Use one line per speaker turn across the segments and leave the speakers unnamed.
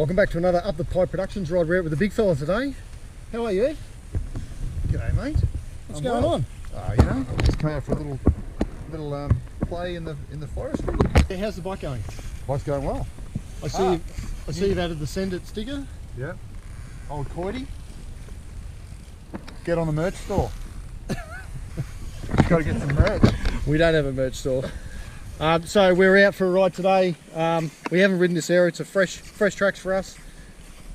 Welcome back to another Up the Pipe Productions ride. We're out with the big fella today. How are you?
G'day, mate.
What's going on?
You know, just come out for a little play in the forest.
Yeah, how's the bike going?
Bike's going well.
I see you've added the Send It sticker.
Yeah. Old Coity. Get on the merch store. Got to get some merch.
We don't have a merch store. So we're out for a ride today. We haven't ridden this area. It's a fresh tracks for us.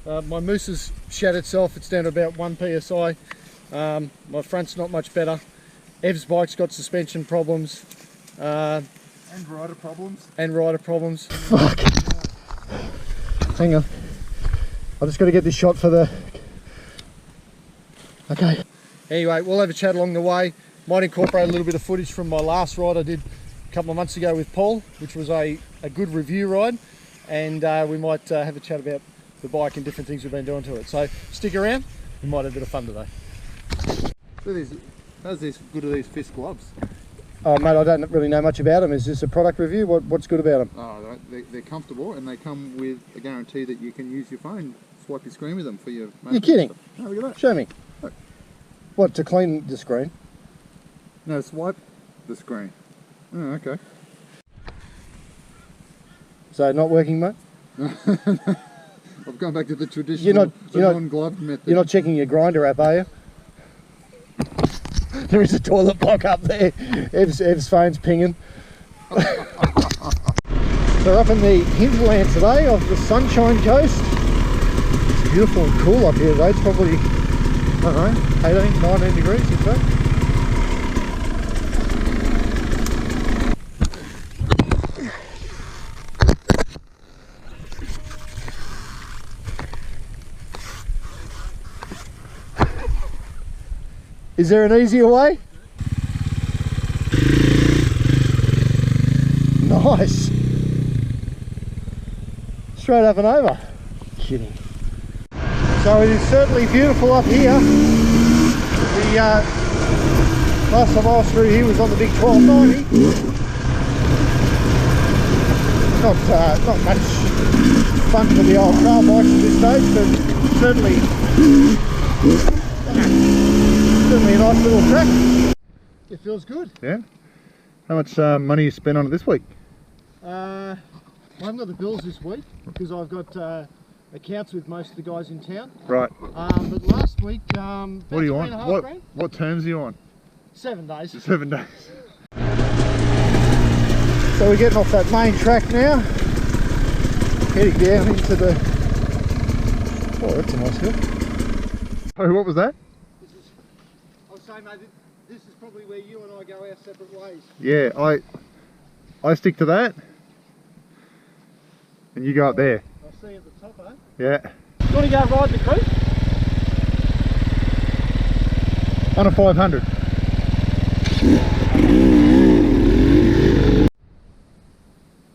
My moose has shat itself. It's down to about 1 psi. My front's not much better. Ev's bike's got suspension problems.
And rider problems.
Fuck. Hang on. I've just got to get this shot for the... Okay. Anyway, we'll have a chat along the way. Might incorporate a little bit of footage from my last ride I did a couple of months ago with Paul, which was a good review ride. And we might have a chat about the bike and different things we've been doing to it. So stick around. We might have a bit of fun today.
How's this good are these fist gloves?
Oh mate, I don't really know much about them. Is this a product review? What's good about them?
Oh, they're comfortable and they come with a guarantee that you can use your phone, swipe your screen with them for your...
You're kidding?
Oh, look at that.
Show me.
Look.
What, to clean the screen?
No, swipe the screen. Oh, okay.
So not working, mate?
I've gone back to the traditional non-gloved method.
You're not checking your grinder app, are you? There is a toilet block up there. Ev's phone's pinging. So we're up in the hinterland today of the Sunshine Coast. It's beautiful and cool up here though. It's probably, I don't know, 18, 19 degrees or so. Is there an easier way? Nice. Straight up and over. Kidding. So it is certainly beautiful up here. The last time I was through here was on the big 1290. Not much fun for the old trail bikes at this stage, but certainly a nice little track. It feels good.
Yeah. How much money you spent on it this week?
I haven't got the bills this week because I've got accounts with most of the guys in town.
Right.
But last week, what
are you on? What terms are you on?
7 days.
7 days.
So we're getting off that main track now, heading down into the... Oh, that's a nice hill.
Oh, what was that?
Mate, this is probably where you and I go our separate ways.
Yeah, I stick to that and you go up there.
I'll see you at the top, eh?
Yeah.
You want to go ride the creek?
On a 500.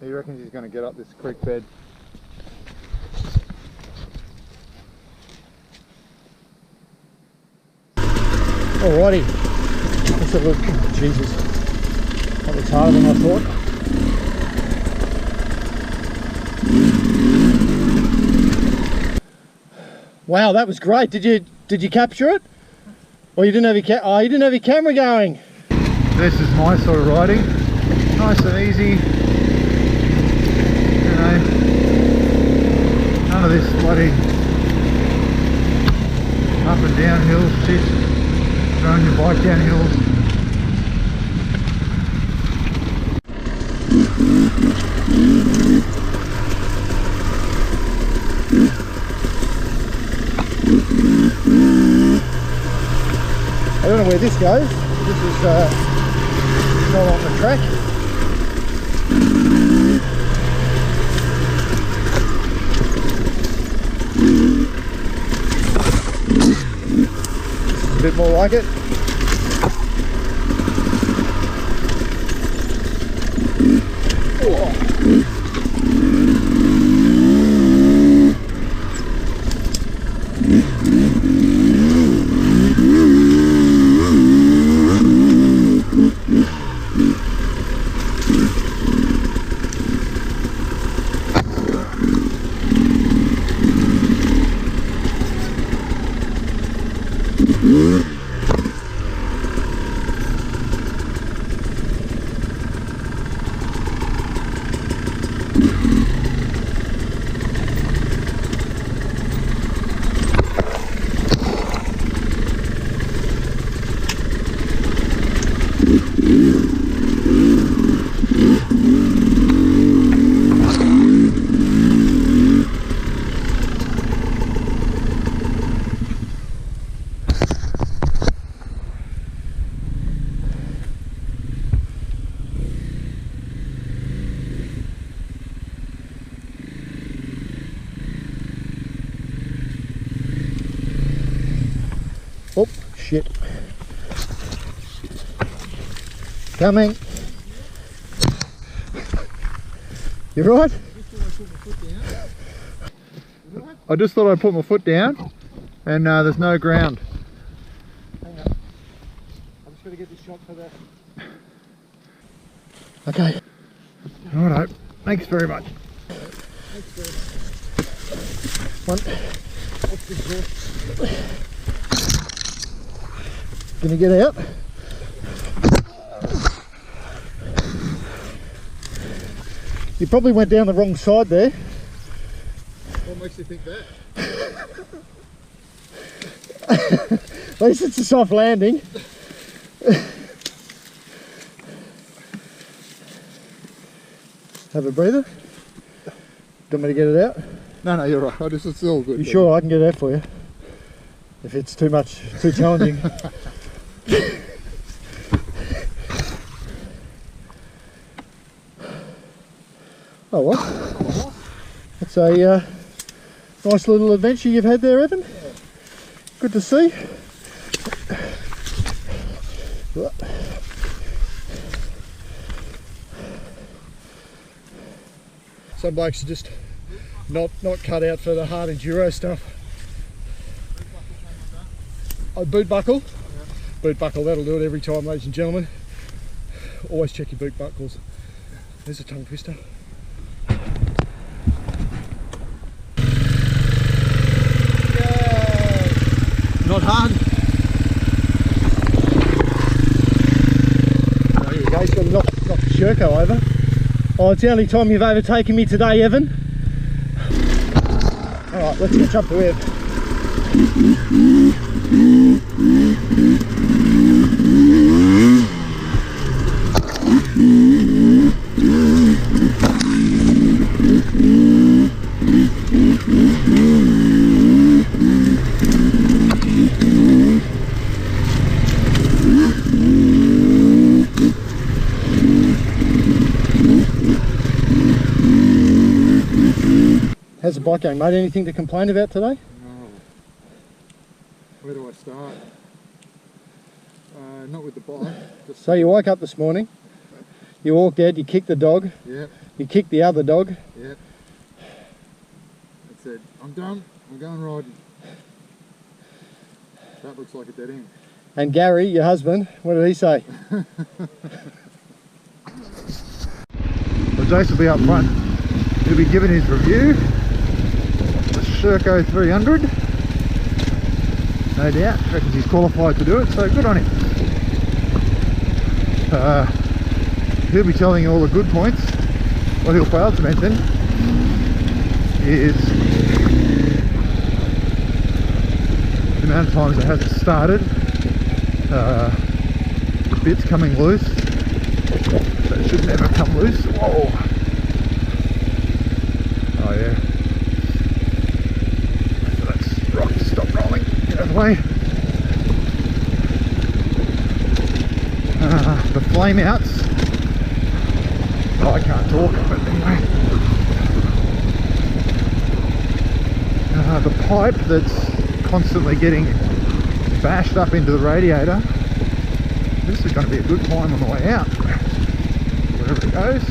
He reckons he's going to get up this creek bed.
Alrighty, let's have a look. Jesus, that looks harder than I thought. Wow, that was great. Did you capture it? Or you didn't have your you didn't have your camera going?
This is my sort of riding. Nice and easy. You know, none of this bloody up and down hills shit. Throwing your bike down hills.
I don't know where this goes. This is not on the track. A bit more like it. shit. Coming. You right?
I just thought I'd put my foot down and there's no ground.
Hang on. I'm just going to get this shot for that. Okay.
Righto. Thanks very much.
Thanks very much. One. What's the exhaust? Gonna get out. You probably went down the wrong side there.
What makes you think that?
At least it's a soft landing. Have a breather. Do you want me to get it out?
No, you're right. It's all good.
You sure I can get it out for you? If it's too much, too challenging. Oh what? That's a nice little adventure you've had there, Evan. Good to see. Some blokes are just not cut out for the hard enduro stuff. Oh, boot buckle? Yeah. Boot buckle, that'll do it every time, ladies and gentlemen. Always check your boot buckles. There's a tongue twister. Not hard. Oh, there you go, he's got to knock the Sherco over. Oh, it's the only time you've overtaken me today, Evan. Alright, let's catch up to Ev. How's the bike going, mate? Anything to complain about today?
No. Where do I start? Not with the bike. Just
So you woke up this morning, you walked out, you kicked the dog,
Yep,
you kicked the other dog.
yep. I said, I'm done, I'm going riding. That looks like a dead end.
And Gary, your husband, what did he say?
Well, Jace will be up front. He'll be giving his review. The Sherco 300. No doubt, reckons he's qualified to do it, so good on him. He'll be telling you all the good points. What he'll fail to mention is the amount of times it hasn't started, the bits coming loose, that should never come loose. Whoa! Oh yeah. So that's right, stop rolling, get out of the way. The flame outs. Oh, I can't talk, but anyway. The pipe that's constantly getting bashed up into the radiator. This is going to be a good climb on the way out, wherever it goes.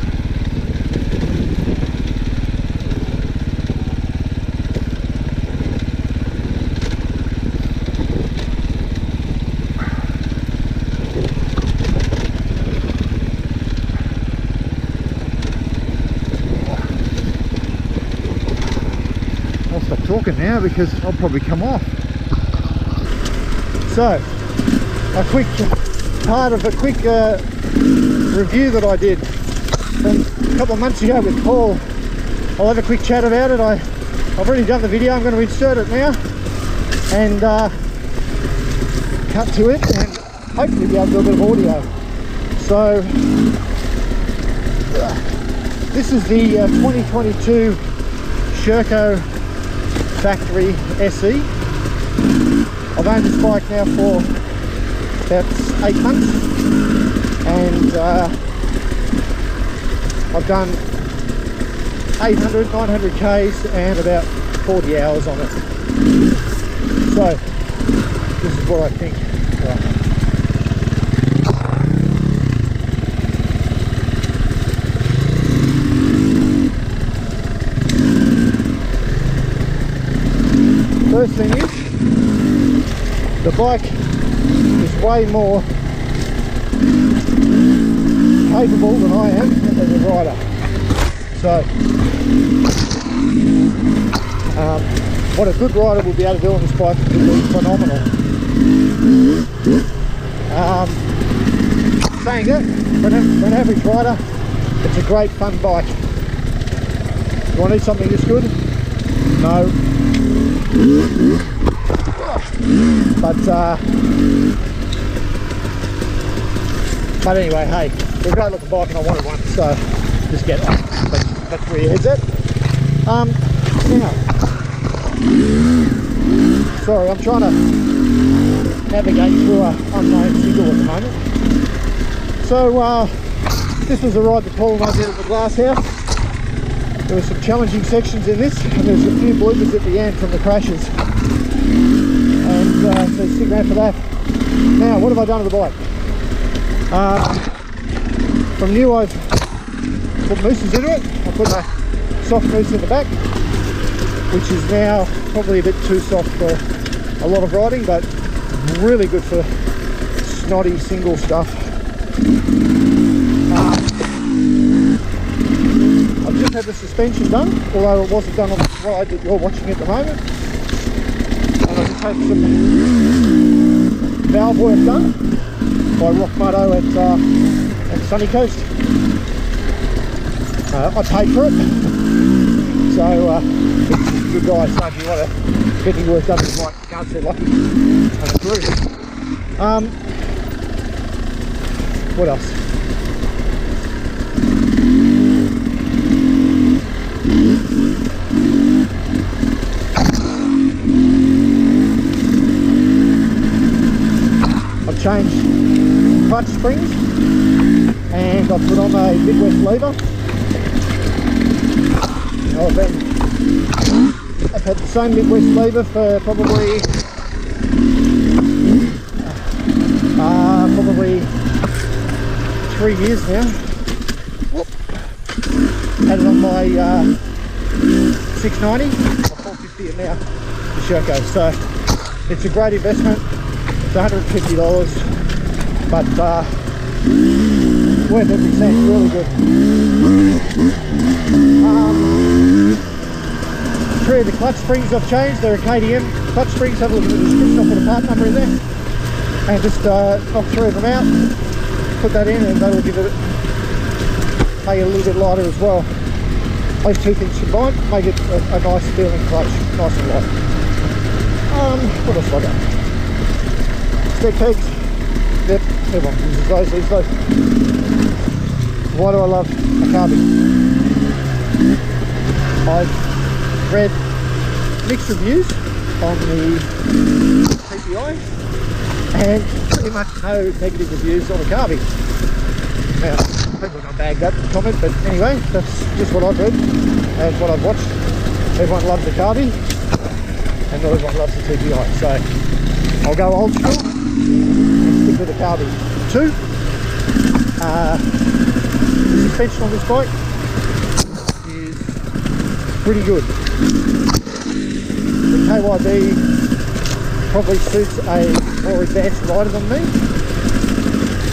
I'll stop talking now because I'll probably come off.
So, a quick part of a quick review that I did from a couple of months ago with Paul. I'll have a quick chat about it. I've already done the video, I'm going to insert it now and cut to it and hopefully be able to do a bit of audio. So, this is the 2022 Sherco Factory SE. I've owned this bike now for about 8 months and I've done 800, 900 Ks and about 40 hours on it. So this is what I think. worst thing is, the bike is way more capable than I am as a rider. So, what a good rider will be able to do on this bike will be phenomenal. Saying that, for an average rider, it's a great fun bike. Do I need something this good? No. But anyway, hey, it's a great looking bike and I wanted one, so just get it. That's where your head's at. Now, sorry, I'm trying to navigate through an unknown signal at the moment. So, this was a ride that Paul and I did at the glass house. There were some challenging sections in this, and there's a few bloopers at the end from the crashes. And so stick around for that. Now, what have I done to the bike? From new, I've put mooses into it. I put a soft moose in the back, which is now probably a bit too soft for a lot of riding, but really good for snotty single stuff. I've just had the suspension done, although it wasn't done on the ride that you're watching at the moment. And I just had some valve work done by Rock Muddo at Sunny Coast. I paid for it, so good guy. So if you want to get any work done, you might can't say lucky and through. What else? I've changed clutch springs and I've put on a Midwest lever. I've had the same Midwest lever for probably 3 years now. Whoop. Had it on my 690, my 450 it now, the Sherco. So it's a great investment. It's $150, but worth every cent. Really good. 3 of the clutch springs I've changed. They're a KTM clutch springs. Have a look at the description. I'll put a part number in there, and just knock 3 of them out. Put that in, and that'll give it make it a little bit lighter as well. Those 2 things combined make it a nice feeling clutch, nice and light. What else have I got? Stick pegs. Yep, everyone uses those these days. Why do I love a carby? I've read mixed reviews on the TPI and pretty much no negative reviews on the carby. Now, people are going to bag that in the comment, but anyway, that's just what I've read and what I've watched. Everyone loves the carby and not everyone loves the TPI, so I'll go old school and stick with the carby. 2, the suspension on this bike is pretty good. The KYB probably suits a more advanced rider than me.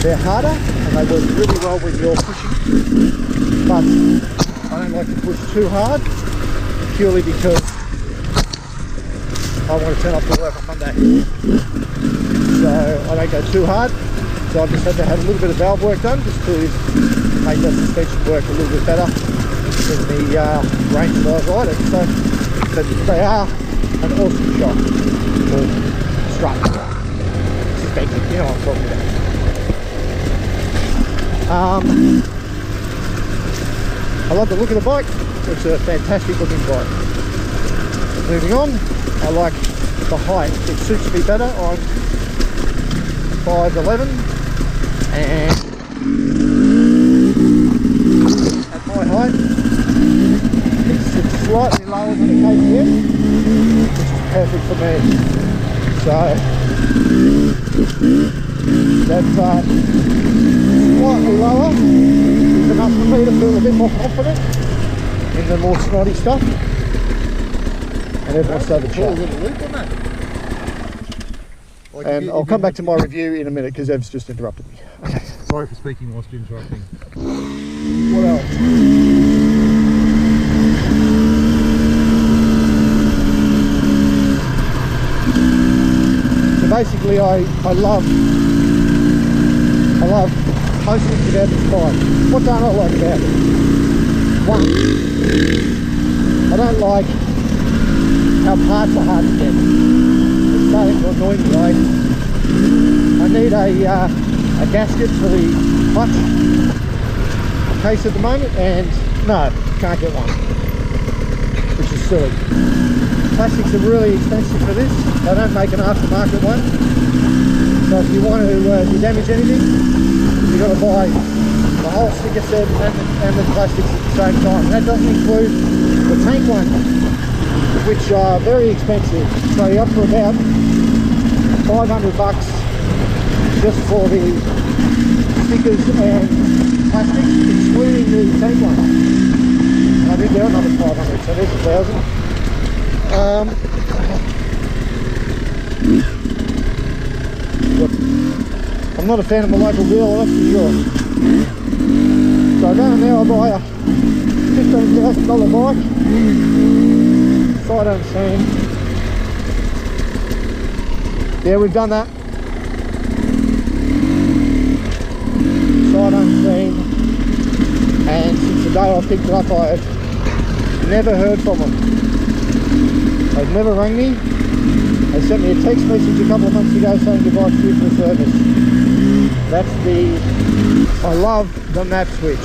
They're harder and they work really well when you're pushing, but I don't like to push too hard purely because I want to turn up to work on Monday. So I don't go too hard, so I've just had to have a little bit of valve work done just to make that suspension work a little bit better in the range that I ride it. So but they are an awesome shot for strut suspension, you know what I'm talking about. I love the look of the bike. It's a fantastic looking bike. Moving on, I like the height. It suits me better on 5'11", and at my height it's slightly lower than a KTM, which is perfect for me. So that's slightly lower is enough for me to feel a bit more confident in the more snotty stuff. and everyone's so the
Pull a
chat.
little loop on that. Like
And I'll come back to my review in a minute because Ev's just interrupted me. Okay.
Sorry for speaking whilst interrupting.
What else? So basically I love most things about this bike. What don't I like about it? One, I don't like how parts are hard to get. It's starting to annoy me. I need a gasket for the clutch case at the moment, and no, can't get one, which is silly. Plastics are really expensive for this. They don't make an aftermarket one, so if you want to damage anything, you've got to buy the whole sticker set and the plastics at the same time. And that doesn't include the tank one, which are very expensive. So you're up for about $500 just for the stickers and plastics, excluding the tank one. And I think they're another 500, so there's 1,000. I'm not a fan of my local dealer, that's for sure. So I go in there, I buy a $15,000 bike, sight unseen. Yeah, we've done that. Sight unseen, and since the day I picked it up, I have never heard from them. They've never rang me. They sent me a text message a couple of months ago saying your bike's due for service. I love the map switch.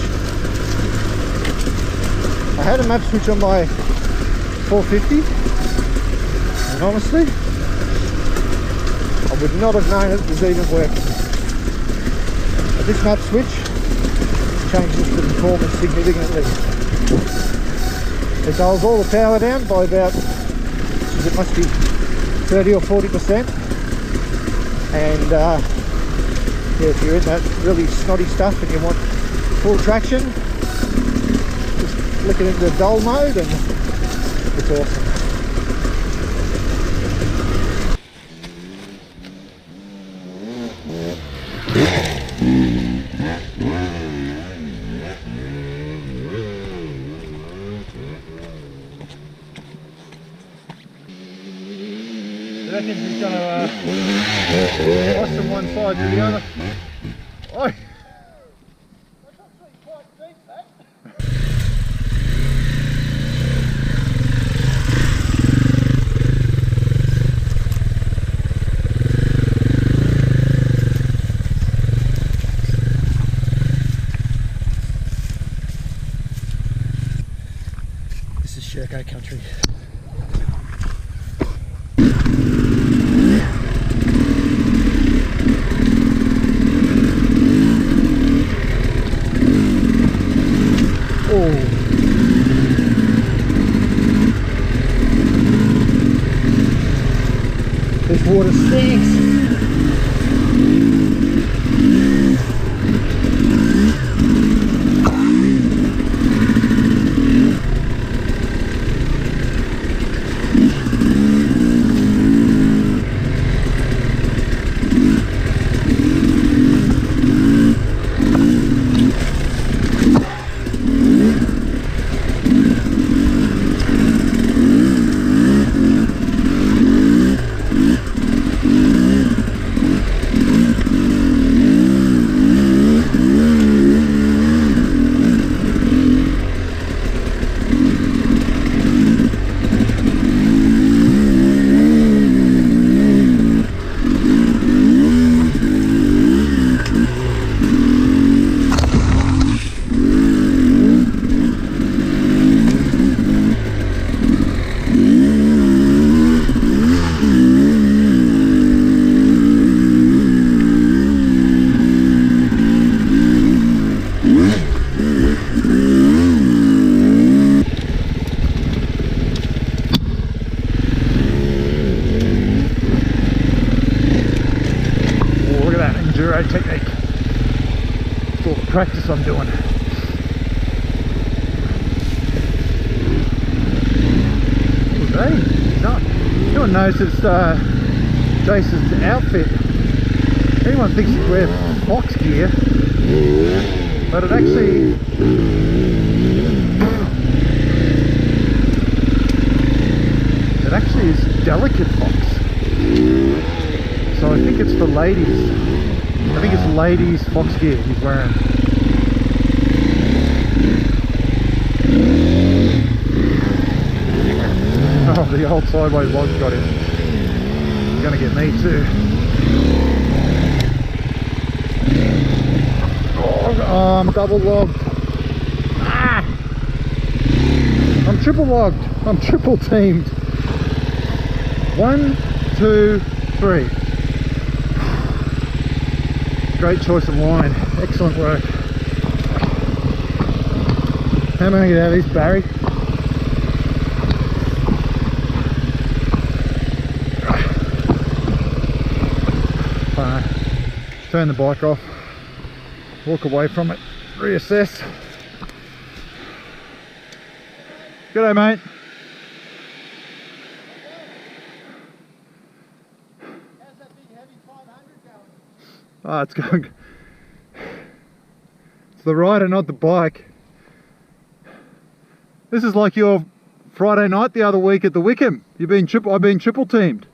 I had a map switch on my 450, and honestly, I would not have known it was even working. But this map switch changes the performance significantly. It dials all the power down by about, it must be 30 or 40%, and yeah, if you're in that really snotty stuff and you want full traction, just flick it into dull mode and it's awesome.
I reckon he's going to cross from one side to the other. Oh.
This is Sherco country. This water stinks.
Technique. It's all the practice I'm doing. Okay, Everyone knows it's Jason's outfit. Everyone thinks he wears fox gear, but it actually is delicate fox. So I think it's for ladies. I think it's ladies fox gear he's wearing. Oh, the old sideways log got him. He's gonna get me too. Oh, I'm double logged. Ah! I'm triple logged. I'm triple teamed. 1, 2, 3. Great choice of line. Excellent work. How am I going to get out of this, Barry? Turn the bike off. Walk away from it. Reassess. G'day, mate.
How's that big heavy 500 going?
Oh, it's going. It's the rider, not the bike. This is like your Friday night the other week at the Wickham. I've been triple teamed.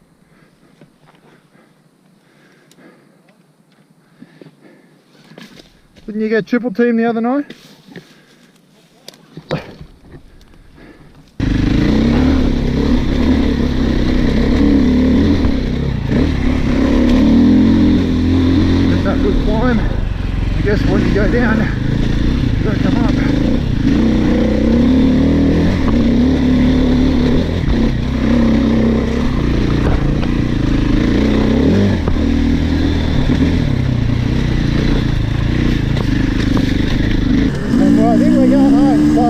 Didn't you get triple teamed the other night? It's that good climb. I guess when you go down, you gotta come up.
I think we're going home, so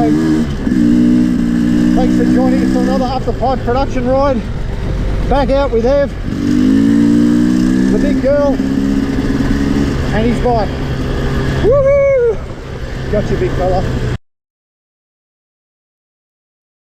thanks for joining us on another Up the Pipe production ride. Back out with Ev, the big girl, and his bike. Woohoo! Got you, big fella.